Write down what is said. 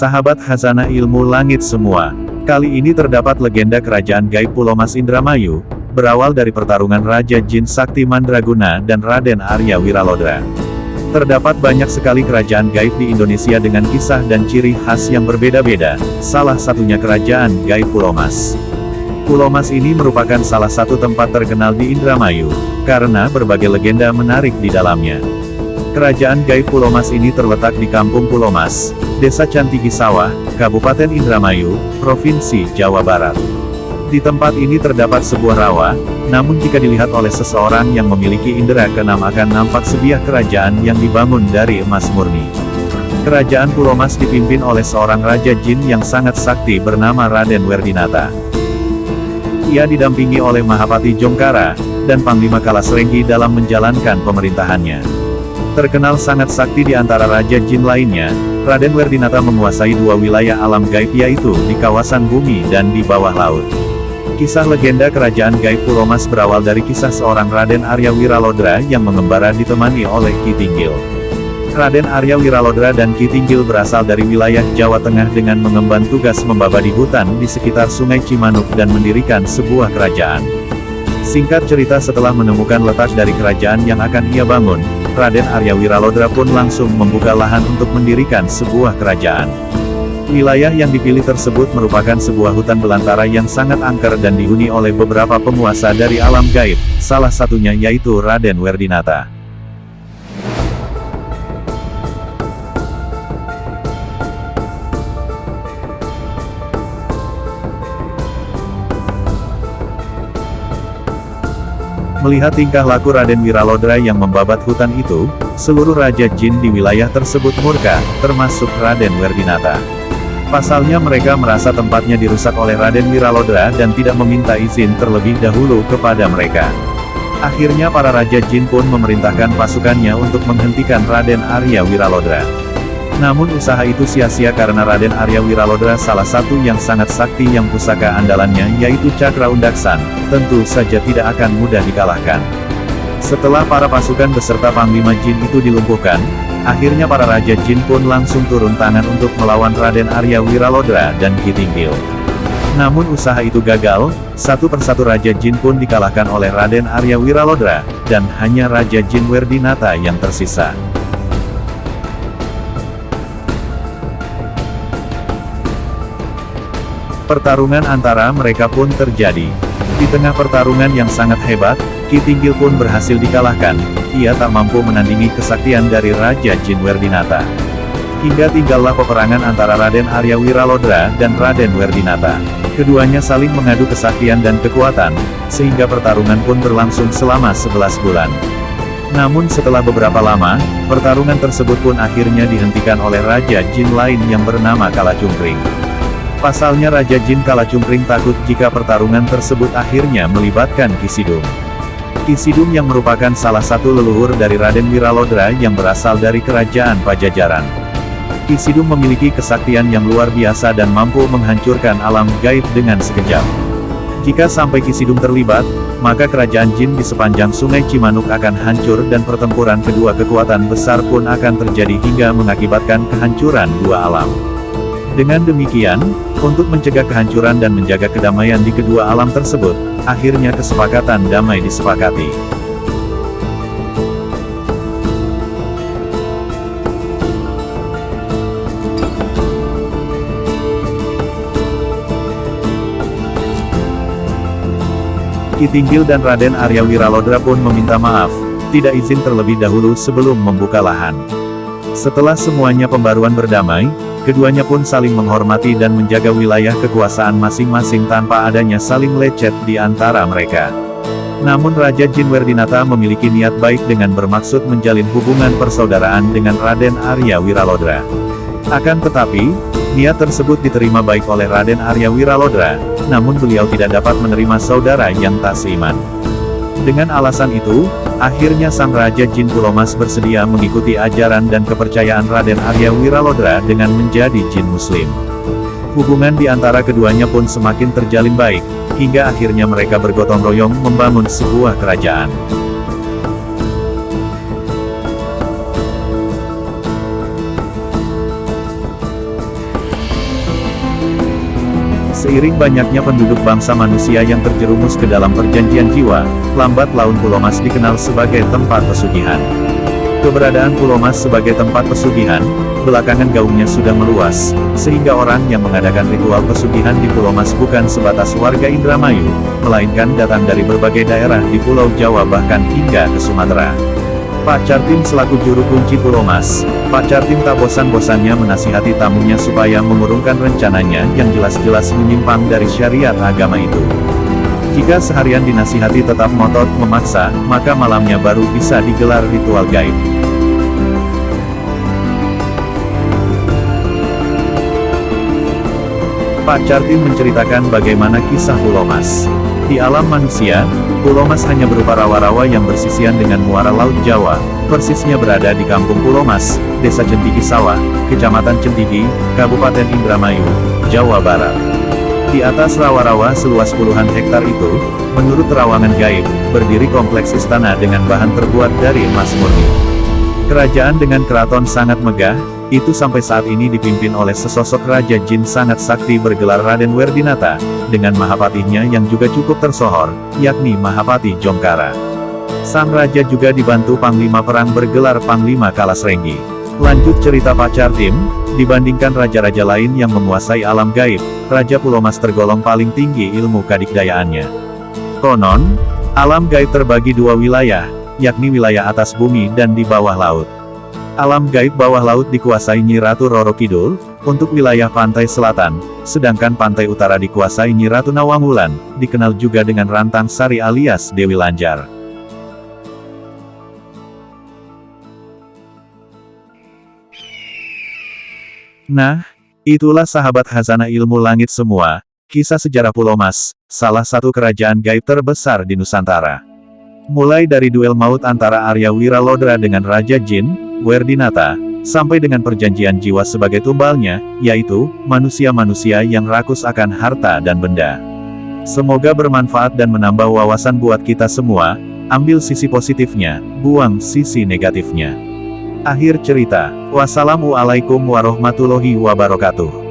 Sahabat Khazanah Ilmu Langit semua, kali ini terdapat legenda kerajaan gaib Pulau Mas Indramayu, berawal dari pertarungan Raja Jin Sakti Mandraguna dan Raden Arya Wiralodra. Terdapat banyak sekali kerajaan gaib di Indonesia dengan kisah dan ciri khas yang berbeda-beda, salah satunya kerajaan gaib Pulau Mas. Pulau Mas ini merupakan salah satu tempat terkenal di Indramayu, karena berbagai legenda menarik di dalamnya. Kerajaan gaib Pulau Mas ini terletak di Kampung Pulau Mas, Desa Cantigi Sawah, Kabupaten Indramayu, Provinsi Jawa Barat. Di tempat ini terdapat sebuah rawa, namun jika dilihat oleh seseorang yang memiliki indera keenam akan nampak sebuah kerajaan yang dibangun dari emas murni. Kerajaan Pulau Mas dipimpin oleh seorang Raja Jin yang sangat sakti bernama Raden Werdinata. Ia didampingi oleh Mahapati Jongkara, dan Panglima Kalasrenggi dalam menjalankan pemerintahannya. Terkenal sangat sakti di antara Raja Jin lainnya, Raden Werdinata menguasai dua wilayah alam gaib yaitu di kawasan bumi dan di bawah laut. Kisah legenda kerajaan gaib Pulau Mas berawal dari kisah seorang Raden Arya Wiralodra yang mengembara ditemani oleh Ki Tinggil. Raden Arya Wiralodra dan Ki Tinggil berasal dari wilayah Jawa Tengah dengan mengemban tugas membabadi hutan di sekitar Sungai Cimanuk dan mendirikan sebuah kerajaan. Singkat cerita, setelah menemukan letak dari kerajaan yang akan ia bangun, Raden Arya Wiralodra pun langsung membuka lahan untuk mendirikan sebuah kerajaan. Wilayah yang dipilih tersebut merupakan sebuah hutan belantara yang sangat angker dan dihuni oleh beberapa penguasa dari alam gaib, salah satunya yaitu Raden Werdinata. Melihat tingkah laku Raden Wiralodra yang membabat hutan itu, seluruh Raja Jin di wilayah tersebut murka, termasuk Raden Werdinata. Pasalnya mereka merasa tempatnya dirusak oleh Raden Wiralodra dan tidak meminta izin terlebih dahulu kepada mereka. Akhirnya para Raja Jin pun memerintahkan pasukannya untuk menghentikan Raden Arya Wiralodra. Namun usaha itu sia-sia karena Raden Arya Wiralodra salah satu yang sangat sakti yang pusaka andalannya yaitu Cakra Undaksan, tentu saja tidak akan mudah dikalahkan. Setelah para pasukan beserta Panglima Jin itu dilumpuhkan, akhirnya para Raja Jin pun langsung turun tangan untuk melawan Raden Arya Wiralodra dan Ki Tinggil. Namun usaha itu gagal, satu persatu Raja Jin pun dikalahkan oleh Raden Arya Wiralodra, dan hanya Raja Jin Werdinata yang tersisa. Pertarungan antara mereka pun terjadi. Di tengah pertarungan yang sangat hebat, Ki Tinggil pun berhasil dikalahkan. Ia tak mampu menandingi kesaktian dari Raja Jin Werdinata. Hingga tinggallah peperangan antara Raden Arya Wiralodra dan Raden Werdinata. Keduanya saling mengadu kesaktian dan kekuatan, sehingga pertarungan pun berlangsung selama 11 bulan. Namun setelah beberapa lama, pertarungan tersebut pun akhirnya dihentikan oleh Raja Jin lain yang bernama Kalacungkring. Pasalnya Raja Jin Kalacungkring takut jika pertarungan tersebut akhirnya melibatkan Ki Sidum. Ki Sidum yang merupakan salah satu leluhur dari Raden Wiralodra yang berasal dari kerajaan Pajajaran. Ki Sidum memiliki kesaktian yang luar biasa dan mampu menghancurkan alam gaib dengan sekejap. Jika sampai Ki Sidum terlibat, maka kerajaan Jin di sepanjang Sungai Cimanuk akan hancur dan pertempuran kedua kekuatan besar pun akan terjadi hingga mengakibatkan kehancuran dua alam. Dengan demikian, untuk mencegah kehancuran dan menjaga kedamaian di kedua alam tersebut, akhirnya kesepakatan damai disepakati. Ki Tinggil dan Raden Arya Wiralodra pun meminta maaf, tidak izin terlebih dahulu sebelum membuka lahan. Setelah semuanya pembaruan berdamai, keduanya pun saling menghormati dan menjaga wilayah kekuasaan masing-masing tanpa adanya saling lecet di antara mereka. Namun Raja Jin Werdinata memiliki niat baik dengan bermaksud menjalin hubungan persaudaraan dengan Raden Arya Wiralodra. Akan tetapi, niat tersebut diterima baik oleh Raden Arya Wiralodra, namun beliau tidak dapat menerima saudara yang tak seiman. Dengan alasan itu, akhirnya sang Raja Jin Pulau Mas bersedia mengikuti ajaran dan kepercayaan Raden Arya Wiralodra dengan menjadi Jin Muslim. Hubungan di antara keduanya pun semakin terjalin baik, hingga akhirnya mereka bergotong royong membangun sebuah kerajaan. Seiring banyaknya penduduk bangsa manusia yang terjerumus ke dalam perjanjian jiwa, lambat laun Pulau Mas dikenal sebagai tempat pesugihan. Keberadaan Pulau Mas sebagai tempat pesugihan, belakangan gaungnya sudah meluas, sehingga orang yang mengadakan ritual pesugihan di Pulau Mas bukan sebatas warga Indramayu, melainkan datang dari berbagai daerah di Pulau Jawa bahkan hingga ke Sumatera. Pak Cartim selaku juru kunci Pulau Mas, Pak Cartim tak bosan-bosannya menasihati tamunya supaya mengurungkan rencananya yang jelas-jelas menyimpang dari syariat agama itu. Jika seharian dinasihati tetap ngotot memaksa, maka malamnya baru bisa digelar ritual gaib. Pak Cartim menceritakan bagaimana kisah Pulau Mas. Di alam manusia, Pulau Mas hanya berupa rawa-rawa yang bersisian dengan muara Laut Jawa, persisnya berada di Kampung Pulau Mas, Desa Centigi Sawah, Kecamatan Centigi, Kabupaten Indramayu, Jawa Barat. Di atas rawa-rawa seluas puluhan hektar itu, menurut terowongan gaib, berdiri kompleks istana dengan bahan terbuat dari emas murni. Kerajaan dengan keraton sangat megah, itu sampai saat ini dipimpin oleh sesosok Raja Jin sangat sakti bergelar Raden Werdinata, dengan Mahapatihnya yang juga cukup tersohor, yakni Mahapati Jongkara. Sang Raja juga dibantu Panglima Perang bergelar Panglima Kalasrenggi. Lanjut cerita Pak Cartim, dibandingkan raja-raja lain yang menguasai alam gaib, Raja Pulau Mas tergolong paling tinggi ilmu kadikdayaannya. Konon, alam gaib terbagi dua wilayah, yakni wilayah atas bumi dan di bawah laut. Alam gaib bawah laut dikuasai Nyi Ratu Roro Kidul, untuk wilayah pantai selatan, sedangkan pantai utara dikuasai Nyi Ratu Nawangwulan, dikenal juga dengan Rantang Sari alias Dewi Lanjar. Nah, itulah sahabat khazanah ilmu langit semua, kisah sejarah Pulau Mas, salah satu kerajaan gaib terbesar di Nusantara. Mulai dari duel maut antara Arya Wiralodra dengan Raja Jin, Werdinata, sampai dengan perjanjian jiwa sebagai tumbalnya, yaitu, manusia-manusia yang rakus akan harta dan benda. Semoga bermanfaat dan menambah wawasan buat kita semua, ambil sisi positifnya, buang sisi negatifnya. Akhir cerita. Wassalamualaikum warahmatullahi wabarakatuh.